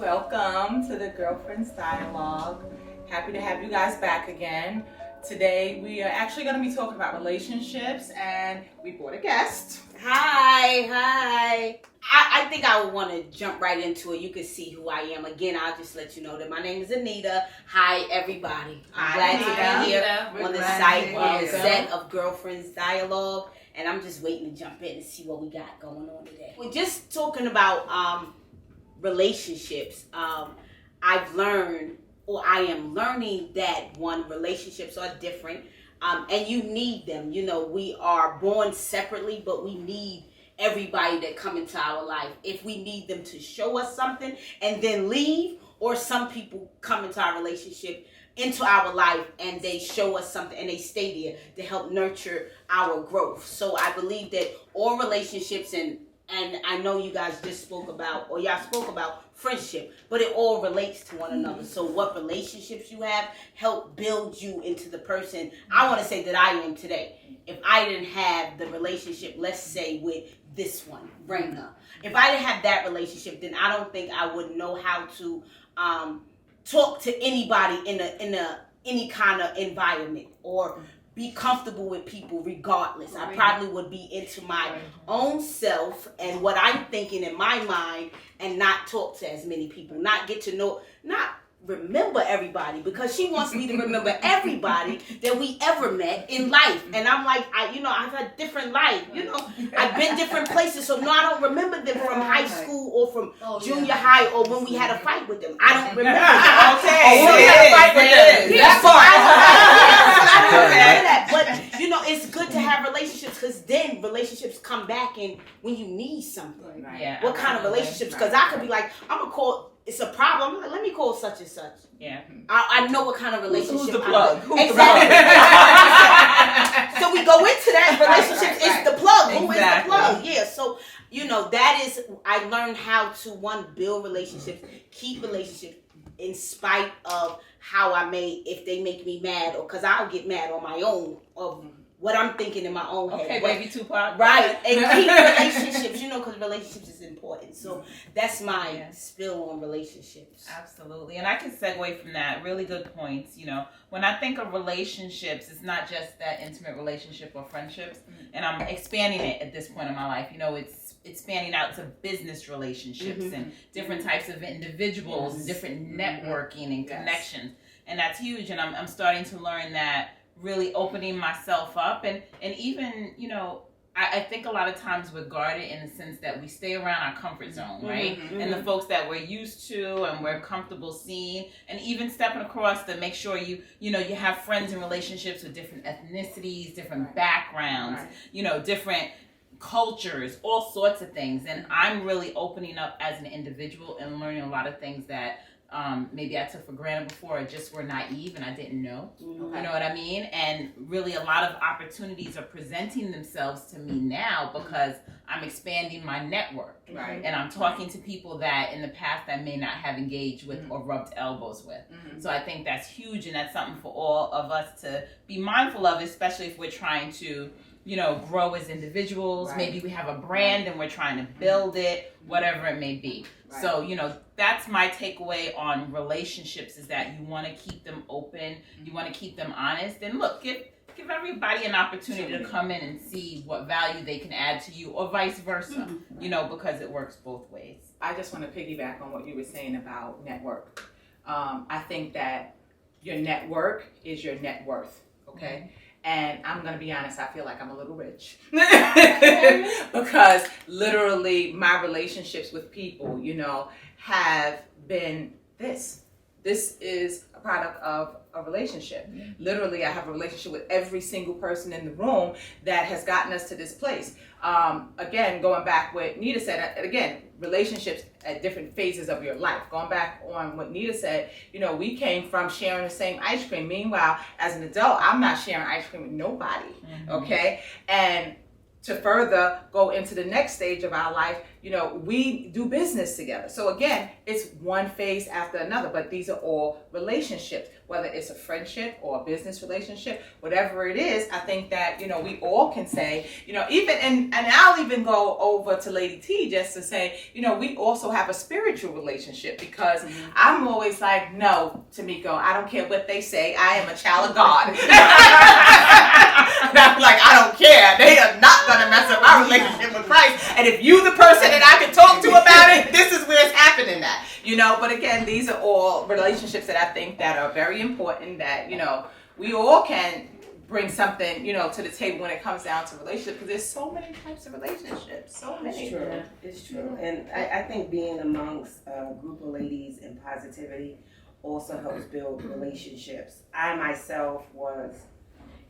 Welcome to the Girlfriends Dialogue. Happy to have you guys back again. Today we are actually going to be talking about relationships, and we brought a guest. Hi. I think I would want to jump right into it. You can see who I am. Again, I'll just let you know that my name is Anita. Hi, everybody. I'm glad to be here on the site, on the set of Girlfriends Dialogue. And I'm just waiting to jump in and see what we got going on today. We're just talking about relationships. I've learned, or I am learning, that relationships are different. And you need them. You know, we are born separately, but we need everybody that come into our life. If we need them to show us something and then leave, or some people come into our relationship, into our life, and they show us something and they stay there to help nurture our growth. So I believe that all relationships, and I know you guys just spoke about friendship, but it all relates to one another. So what relationships you have help build you into the person I want to say that I am today. If I didn't have the relationship, let's say with this one, Brenda, if I didn't have that relationship, then I don't think I would know how to talk to anybody in any kind of environment, or be comfortable with people regardless. I probably would be into my own self and what I'm thinking in my mind, and not talk to as many people, not get to know, not remember everybody, because she wants me to remember everybody that we ever met in life. And I'm like, I've had different life, I've been different places, so no, I don't remember them from high school or from junior high, or when we had a fight with them. I don't remember that. Okay, when we had a fight with them. That I don't remember that. But it's good to have relationships, because then relationships come back in when you need something. Right. Yeah, what kind of relationships? Because I could be like, I'm gonna call. It's a problem. I'm like, let me call such and such. Yeah. I know what kind of relationship. Who's the plug? Exactly. So we go into that. Relationships is the plug. Who is the plug? Yeah. So that is. I learned how to build relationships, keep relationships, in spite of how if they make me mad, or because I'll get mad on my own of what I'm thinking in my own head. Okay, baby Tupac. Right. And keep relationships, because relationships is important. So that's my spill on relationships. Absolutely. And I can segue from that. Really good points. When I think of relationships, it's not just that intimate relationship or friendships. And I'm expanding it at this point in my life. It's expanding out to business relationships and different types of individuals and different networking and connections. And that's huge. And I'm starting to learn that really opening myself up, and even I think a lot of times we're guarded in the sense that we stay around our comfort zone, right? And the folks that we're used to and we're comfortable seeing, and even stepping across to make sure you have friends and relationships with different ethnicities, different backgrounds, different cultures, all sorts of things. And I'm really opening up as an individual and learning a lot of things that maybe I took for granted before, or just were naive and I didn't know. You know what I mean? And really a lot of opportunities are presenting themselves to me now because I'm expanding my network. Right. And I'm talking to people that in the past I may not have engaged with or rubbed elbows with. So I think that's huge, and that's something for all of us to be mindful of, especially if we're trying to grow as individuals. Right. Maybe we have a brand and we're trying to build it, whatever it may be. Right. So, that's my takeaway on relationships, is that you want to keep them open, you want to keep them honest, and look, give everybody an opportunity to come in and see what value they can add to you, or vice versa, because it works both ways. I just want to piggyback on what you were saying about network. I think that your network is your net worth, okay? And I'm going to be honest, I feel like I'm a little rich because literally my relationships with people, have been this. This is a product of a relationship. Literally, I have a relationship with every single person in the room that has gotten us to this place. Again, going back what Nita said, again, relationships at different phases of your life. Going back on what Nita said, we came from sharing the same ice cream. Meanwhile, as an adult, I'm not sharing ice cream with nobody, okay? And to further go into the next stage of our life, we do business together. So again, it's one phase after another, but these are all relationships, whether it's a friendship or a business relationship, whatever it is. I think that, we all can say, even, and I'll even go over to Lady T just to say, we also have a spiritual relationship, because I'm always like, no, Tamiko, I don't care what they say. I am a child of God. And I'm like, I don't care. They are not going to mess up my relationship with Christ. And if you the person that I can talk to about it, this is where it's happening at. But again, these are all relationships that I think that are very important, that, we all can bring something, to the table when it comes down to relationships, because there's so many types of relationships. So many. It's true. It's true. And I think being amongst a group of ladies in positivity also helps build relationships. I myself was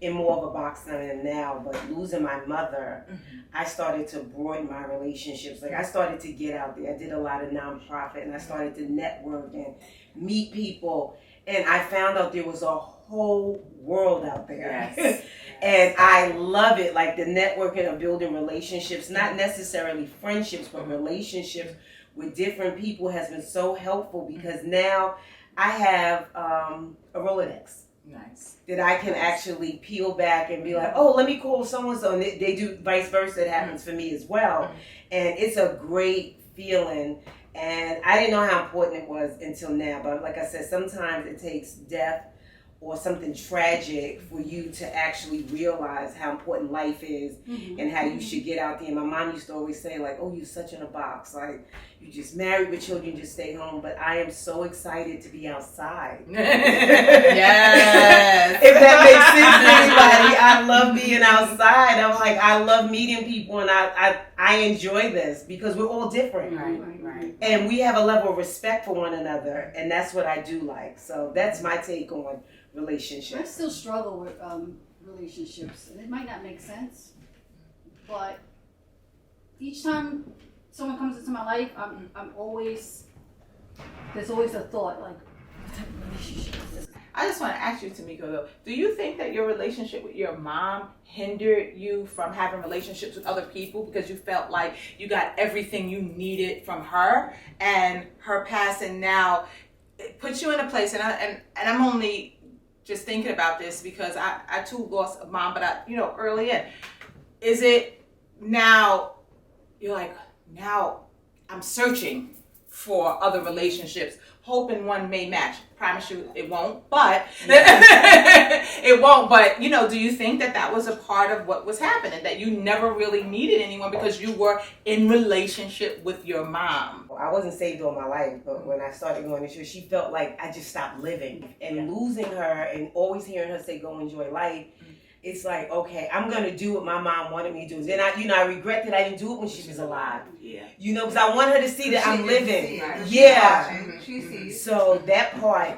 in more of a box than I am now, but losing my mother, I started to broaden my relationships. Like, I started to get out there. I did a lot of nonprofit, and I started to network and meet people, and I found out there was a whole world out there. Yes. And I love it, like the networking of building relationships, not necessarily friendships, but relationships with different people has been so helpful, because now I have a Rolodex. Nice. That I can actually peel back and be like, oh, let me call so-and-so. And they do vice versa. It happens for me as well. And it's a great feeling. And I didn't know how important it was until now. But like I said, sometimes it takes death or something tragic for you to actually realize how important life is and how you should get out there. And my mom used to always say, like, oh, you're such in a box. Like, you just married with children, just stay home. But I am so excited to be outside. Yes. If that makes sense to anybody, I love being outside. I'm like, I love meeting people, and I enjoy this because we're all different. Right. And we have a level of respect for one another, and that's what I do like. So that's my take on relationships. I still struggle with relationships, and it might not make sense, but each time someone comes into my life, I'm always, there's always a thought, like, what type of relationship is this? I just want to ask you, Tamiko, though, do you think that your relationship with your mom hindered you from having relationships with other people because you felt like you got everything you needed from her, and her passing now it puts you in a place, and I'm only just thinking about this because I too lost a mom, but early in, is it now you're like, now I'm searching for other relationships, hoping one may match. Promise you it won't, but it won't. But do you think that was a part of what was happening, that you never really needed anyone because you were in relationship with your mom? I wasn't saved all my life, but when I started going to church, she felt like I just stopped living. And losing her and always hearing her say, go enjoy life, it's like, okay, I'm going to do what my mom wanted me to do. Then I regret that I didn't do it when she was alive. Yeah. Because I want her to see that I'm living. Right. Yeah. She sees. So that part,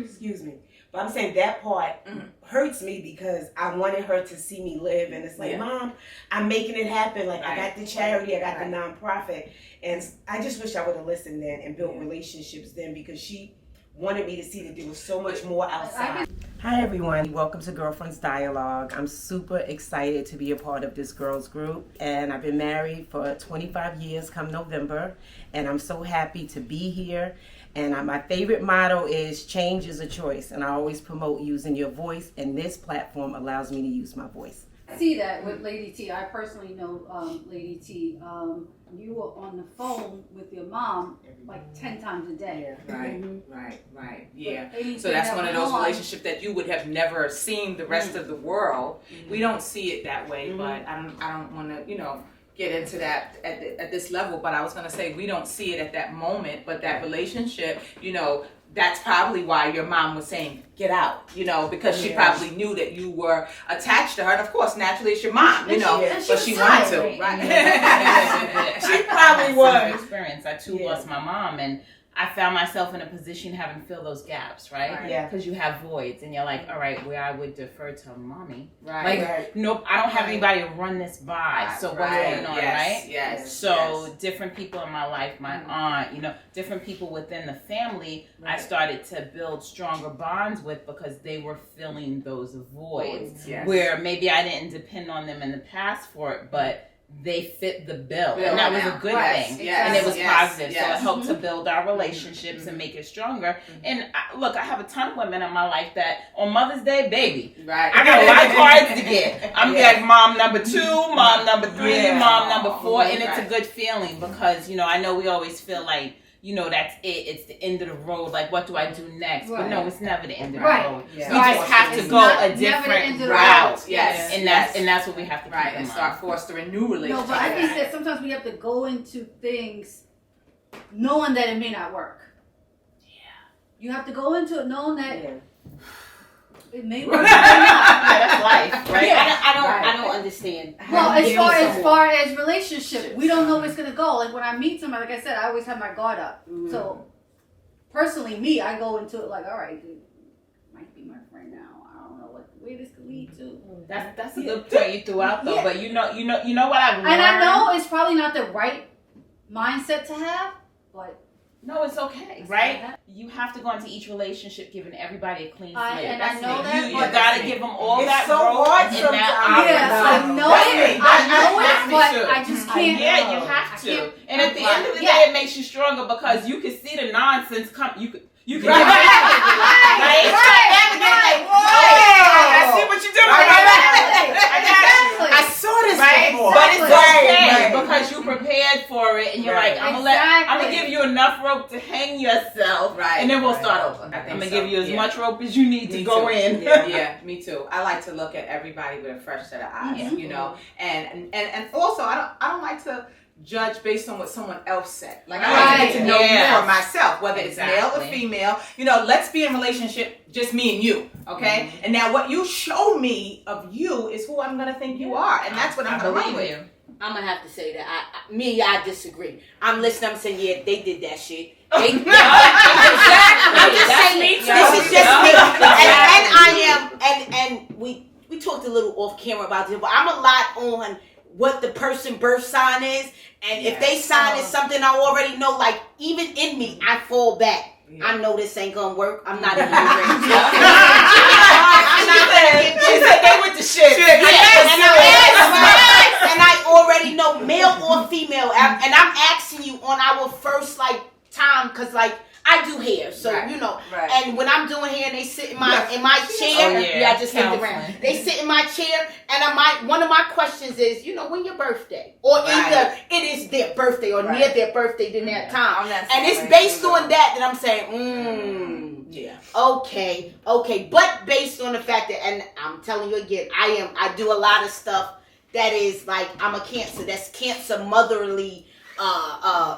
excuse me, but I'm saying that part hurts me because I wanted her to see me live. And it's like, Mom, I'm making it happen. Like, I got the charity, I got the nonprofit. And I just wish I would have listened then and built relationships then, because she wanted me to see that there was so much more outside. Hi everyone, welcome to Girlfriends Dialogue. I'm super excited to be a part of this girls group, and I've been married for 25 years come November, and I'm so happy to be here. And my favorite motto is change is a choice, and I always promote using your voice, and this platform allows me to use my voice. I see that with Lady T. I personally know Lady T. You were on the phone with your mom like 10 times a day. Right. Yeah. But So that's one of those relationships that you would have never seen the rest of the world. We don't see it that way, but I don't want to, get into that at this level. But I was going to say, we don't see it at that moment, but that relationship, that's probably why your mom was saying, get out, because she probably knew that you were attached to her. And of course, naturally it's your mom, but she wanted to. Right. She probably was. Experience. I too lost my mom, and I found myself in a position having to fill those gaps, right? Yeah. Because you have voids, and you're like, all right, where I would defer to mommy. Right. Like, nope, I don't have anybody to run this by. So what's going on, yes, right? Yes. So different people in my life, my aunt, different people within the family, I started to build stronger bonds with because they were filling those voids. Yes. Where maybe I didn't depend on them in the past for it, but they fit the bill, and that was a good thing, and it was positive. So it helped to build our relationships and make it stronger. And look, I have a ton of women in my life that on Mother's Day, baby, right, I got a lot of cards to get. I'm like mom number 2, mom number 3, mom number 4, and it's a good feeling because I know we always feel like that's it. It's the end of the road. Like, what do I do next? But no, it's never the end of the road. Yeah. You just have to go a different route. Yes. And that's what we have to keep in and mind. start fostering new relationships. No, but I think that sometimes we have to go into things knowing that it may not work. Yeah. You have to go into it knowing that it may work. That's life, right? Yeah. I don't understand. Well, as far as relationship, we don't know where it's gonna go. Like when I meet somebody, like I said, I always have my guard up. Mm-hmm. So personally, I go into it like, all right, dude, might be my friend now. I don't know where this could lead to. That's a good point you threw out though. But you know what I've learned. And I know it's probably not the right mindset to have, but no, it's okay, right? You have to go into each relationship giving everybody a clean slate. And I know that. You gotta give them all that so growth hard and sometimes. that I know it, but I just can't. Yeah, you have to. And at the end of the day, it makes you stronger because you can see the nonsense come. You can. Right. I see what you're doing. I saw this before. But it's okay because you prepared for it and you're like, I'm gonna give you enough rope to hang yourself, and then we'll start over. I'm gonna give you as much rope as you need to go in. Yeah, me too. I like to look at everybody with a fresh set of eyes, and also I don't like to judge based on what someone else said. Like I like to get to know you for myself, whether it's male or female. Let's be in relationship, just me and you, okay? And now what you show me of you is who I'm gonna think you are, and that's what I'm gonna run with. I'm gonna have to say that I disagree. I'm listening. I'm saying, yeah, they did that shit. I'm just saying, this is just me, and I am, and we talked a little off camera about this, but I'm a lot on what the person birth sign is, and if they sign is something I already know, like even in me, I fall back. I know this ain't gonna work. I'm not even ready. She said they with the shit. And I already know male or female, and I'm asking you on our first time, cause I do hair, so and when I'm doing hair and they sit in my chair, I just looked around. They sit in my chair, and one of my questions is, when your birthday, or either it is their birthday or near their birthday during that time, and it's based on that I'm saying, okay, but based on the fact that, and I'm telling you again, I do a lot of stuff that is like I'm a Cancer, that's Cancer motherly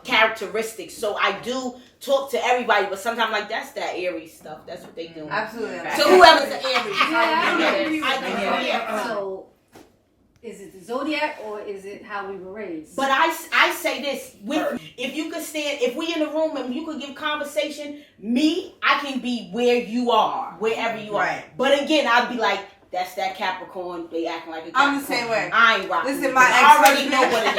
characteristics, so I do talk to everybody, but sometimes that's that Aries stuff. That's what they do. Absolutely. So whoever's an Aries, So, is it the zodiac or is it how we were raised? But I say this: if you could stand, if we in a room and you could give conversation, I can be where you are, wherever you are. But again, I'd be like, that's that Capricorn. They acting like a Capricorn. I'm the same way. I ain't rocking. Listen, I already know what it is.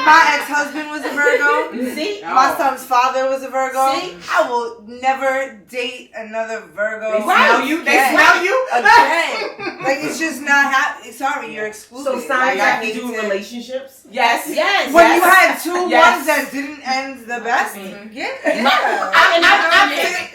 my ex-husband was a Virgo. See? My son's father was a Virgo. See? I will never date another Virgo. They smell you. Again. Like, it's just not happening. Sorry, you're exclusive. So signs have to hate do with relationships? Yes. When you had two ones that didn't end the best, it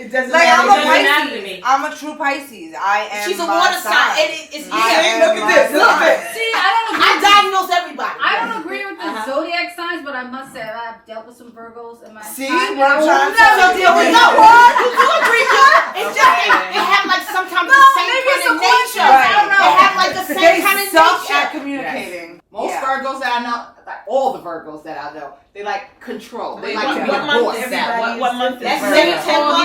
doesn't like, matter. I'm a Pisces. I'm a true Pisces. I am. She's a water sign. It's look at this. Look at this. See, I diagnose everybody. I don't agree with the zodiac signs, but I must say I've dealt with some Virgos in my See time. what I'm trying to So tell there we you? go. You do agree with it's just it have sometimes the same maybe kind it's of a nature. question. I don't know. They have the same kind of suck nature. at communicating. Most Virgos that I know, all the Virgos that I know, they like control. They like to be what month boss. is that? What month is That's Virgo? September.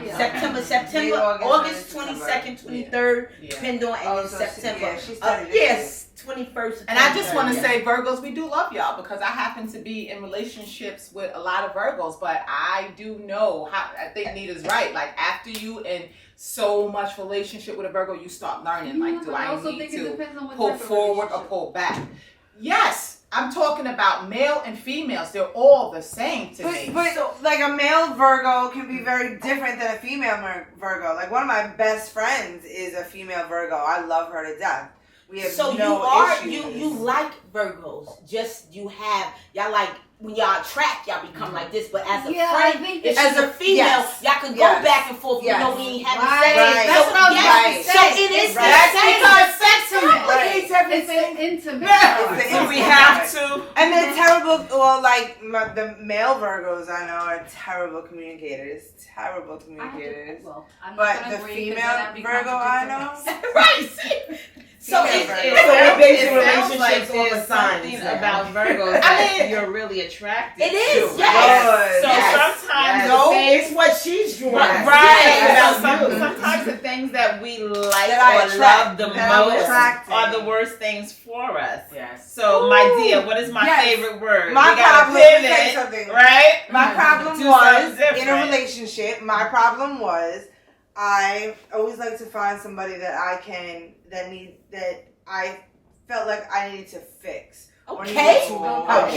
It's September. September, August 22nd, 23rd, depending on, and then September. She studied it. Yes, 21st. And I just want to say, Virgos, we do love y'all because I happen to be in relationships with a lot of Virgos, but I do know how, I think Nita's right. Like, after you in so much relationship with a Virgo, you start learning, like, do I need to pull forward or pull back? Yes, I'm talking about male and females. They're all the same to me. But so, like, a male Virgo can be very different than a female Virgo. Like, one of my best friends is a female Virgo. I love her to death. We have so no issues. you like Virgos. Just y'all like when y'all attract, y'all become like this. But as a friend, if as a female, y'all can go back and forth. You know, we ain't having sex. Right. That's what I was about to say. So it is It's an intimate. So we have to. And they're terrible. Well, like the male Virgos I know are terrible communicators. Terrible communicators. But the female Virgo I know, right. So we're basing relationships on the signs. Something about Virgos that you're really attracted it is, to. yes. So sometimes it's what she's doing. Right. Sometimes the things that we like or love the most are the worst things for us. Yes. So, my dear, what is my favorite word? My we gotta problem, pivot, something. right? My problem was in a relationship. My problem was I always like to find somebody that I felt like I needed to fix. Okay. Be true to you. I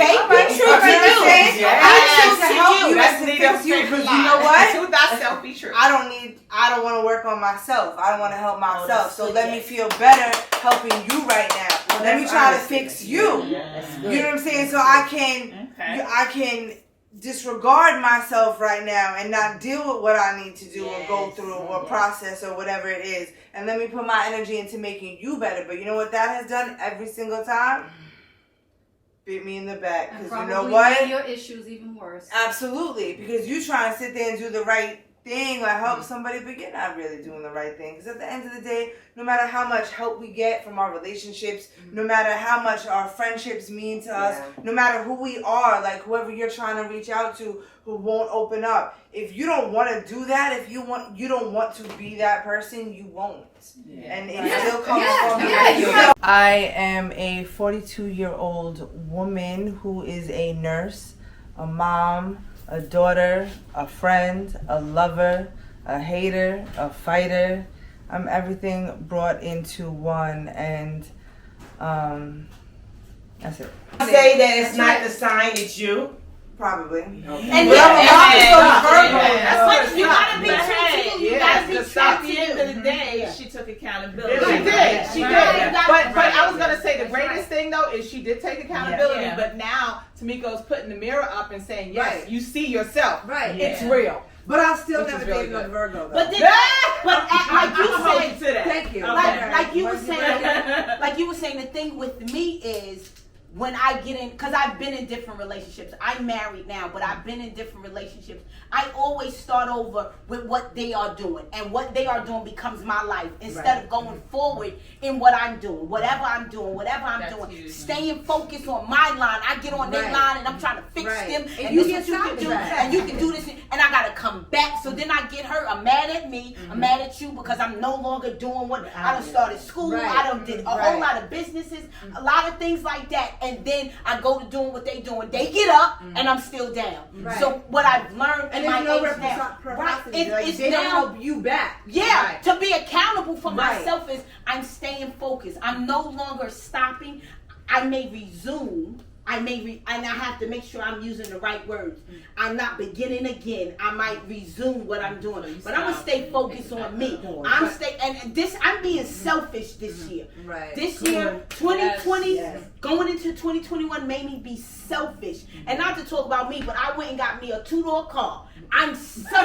to help you and to fix you because you know what? To thyself be true. I don't want to work on myself. I want to help myself. So let me feel better helping you right now. Let me try to fix you. You know what I'm saying? So I can disregard myself right now and not deal with what I need to do and go through or process or whatever it is. And let me put my energy into making you better. But you know what that has done every single time? Beat me in the back. Because you know what? Made your issues even worse. Absolutely. Because you try and sit there and do the right thing or help somebody, but you're not really doing the right thing. Because at the end of the day, no matter how much help we get from our relationships, no matter how much our friendships mean to us, no matter who we are, like whoever you're trying to reach out to who won't open up, if you don't want to do that, if you don't want to be that person, you won't. And it still comes from you. I am a 42-year-old woman who is a nurse, a mom, a daughter, a friend, a lover, a hater, a fighter. I'm everything brought into one, and that's it. Say that it's not the sign, it's you. Probably. And but I'm that's what you gotta be true to you. You gotta be true At to the end of the day, she took accountability. She did. She did. But I was gonna say the greatest Right. thing though is she did take accountability. Yeah. But now Tamiko's putting the mirror up and saying, yes, you see yourself. Right. It's real. But I'll still Which never is really date a good. Virgo though. But like you said, Thank you. like you were saying, like you were saying, the thing with me is when I get in, because I've been in different relationships. I'm married now, but I've been in different relationships. I always start over with what they are doing, and what they are doing becomes my life instead of going forward in what I'm doing, whatever I'm doing, staying focused on my line. I get on their line and I'm trying to fix them, and this is what you can do, and you can do this, and I gotta come back. So then I get hurt. I'm mad at me. I'm mad at you because I'm no longer doing what I done started school. I done did a whole lot of businesses, a lot of things like that. And then I go to doing what they doing. They get up, and I'm still down. So what I've learned in my age now, it's they now don't help you back. Yeah, to be accountable for myself is I'm staying focused. I'm no longer stopping. I may resume. And I have to make sure I'm using the right words. I'm not beginning again. I might resume what I'm doing, but I'm gonna stay focused on me. I'm being selfish this year. This year, 2020, going into 2021 made me be selfish. And not to talk about me, but I went and got me a 2-door car. I'm selfish.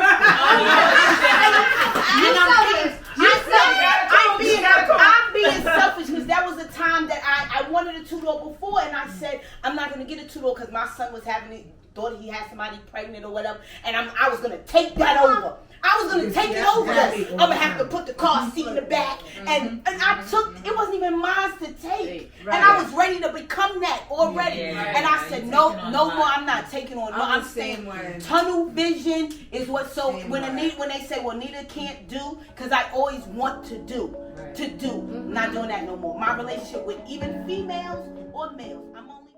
I'm being selfish because that was a time that I wanted a 2-door before, and I said I'm not gonna get a 2-door because my son was having it thought he had somebody pregnant or whatever, and I was gonna take that over. I was gonna take it over. I'm gonna have to put the car seat in the back, and I took. It wasn't even mine to take, and I was ready to become that already. And I said, no more. I'm not taking on. No, I'm saying tunnel vision is what. So when they say, well, Nita can't do, because I always want to do. Not doing that no more. My relationship with even females or males, I'm only.